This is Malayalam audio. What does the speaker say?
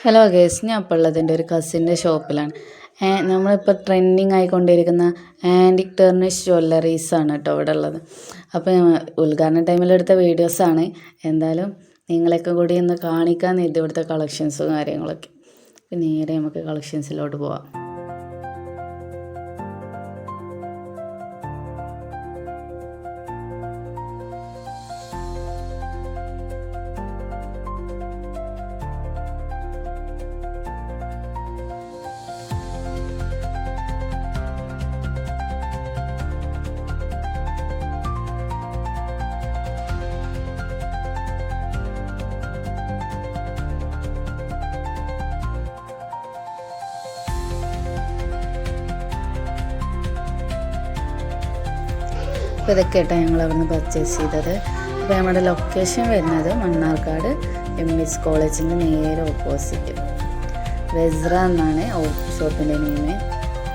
ഹലോ ഗേസ്, ഞാൻ ഇപ്പോൾ ഉള്ളത് എൻ്റെ ഒരു കസിൻ്റെ ഷോപ്പിലാണ്. നമ്മളിപ്പോൾ ട്രെൻഡിങ് ആയിക്കൊണ്ടിരിക്കുന്ന ആൻറ്റിക് ടർണിഷ് ജ്വല്ലറീസാണ് കേട്ടോ ഇവിടെ ഉള്ളത്. അപ്പോൾ ഉദ്ഘാടന ടൈമിലെടുത്ത വീഡിയോസാണ്. എന്തായാലും നിങ്ങളെയൊക്കെ കൂടി ഒന്ന് കാണിക്കാമെന്ന് ഇത് ഇവിടുത്തെ കളക്ഷൻസും കാര്യങ്ങളൊക്കെ. പിന്നെ നേരെ നമുക്ക് കളക്ഷൻസിലോട്ട് പോവാം. അപ്പോൾ ഇതൊക്കെ ആയിട്ടാണ് ഞങ്ങൾ അവിടെ നിന്ന് പർച്ചേസ് ചെയ്തത്. അപ്പോൾ നമ്മുടെ ലൊക്കേഷൻ വരുന്നത് മണ്ണാർക്കാട് MS കോളേജിൻ്റെ നേരെ ഓപ്പോസിറ്റ്. വെസ്ര എന്നാണ് ഷോപ്പിൻ്റെ നെയിം.